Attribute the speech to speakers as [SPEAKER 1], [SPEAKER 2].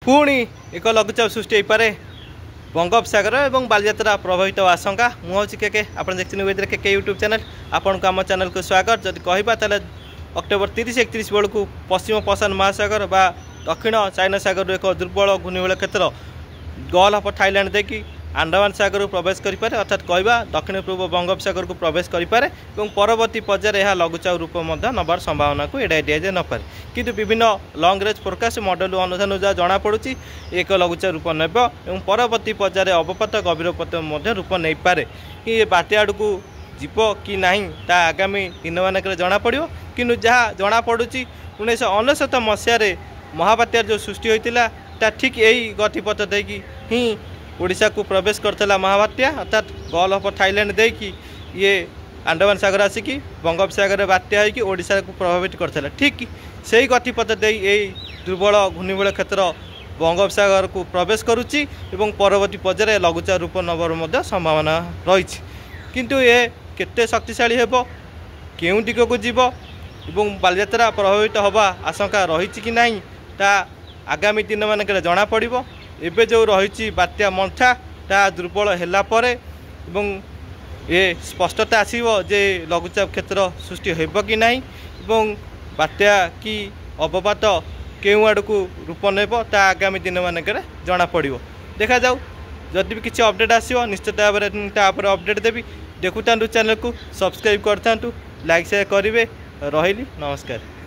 [SPEAKER 1] पुणी एक लघुचाप सृष्टि हो पारे बंगोपसागर और बालीजात्रा प्रभावित आशंका मुझे के आप देखते के यूट्यूब चैनल आपन को आम चैनल को स्वागत जब कहवा अक्टोबर 30-31 बेलू पश्चिम प्रशांत महासागर बा दक्षिण चाइना सागर एक दुर्बल घूर्णिबल क्षेत्र गल ऑफ थाईलैंड देखिए अंडमान सागर प्रवेश करें अर्थात कहवा दक्षिण पूर्व बंगोपसागर को प्रवेश करें और परवर्ती पर्यायर यह लघुचाप रूप नबार संभावना को एड़ाई दि जाए नपे किंतु विभिन्न लंग रेंज फोरकास्ट मॉडल अनुसार जहाँ जमापड़ी एक लघुचाप रूप नेब और परवर्ती पर्यायर अवपात गभीरपात रूप नहीं पारे कि बात्या आड़ को जीव कि नहीं ता आगामी दिन मानक जमापड़ कि जहाँ जमापड़ी 1999 मसीह महाबात्यार जो सृष्टि होता ठीक यही गतिपथ देकी ही ओडिशा को प्रवेश करता महाबात्या अर्थात गल ऑफ थाईलैंड देकी ये अंडमान सागर आसिकी बंगोपसागर बात्या होगी ओडिशा को प्रभावित करता ठीक से ही गतिपथ दे यही दुर्बल घूर्णिबल क्षेत्र बंगोपसागर को प्रवेश करुच्ची और परवर्ती पर्यायर लघुचाप रूप नबर संभावना रही किंतु ये केते शक्तिशाली हेबो केउं दिग को जीव और बालीजात्रा प्रभावित हवा आशंका रही कि नहीं ता आगामी दिन मानक जना पड़ो एबे जो रही बात्या मंथा ता दुर्बल हैला परे एवं ये स्पष्टता आसीबो जे लघुचाप क्षेत्र सृष्टि हेबो कि नहीं एवं बात्या कि अवपात केउं आड़ को रूप नेब ता आगामी दिन मानक जना पड़ो देखा जाऊ जदि भी किसी अपडेट आसो निश्चित भाव में अपडेट देवी देखुता चैनल को सब्सक्राइब करता लाइक शेयर करेंगे रही नमस्कार।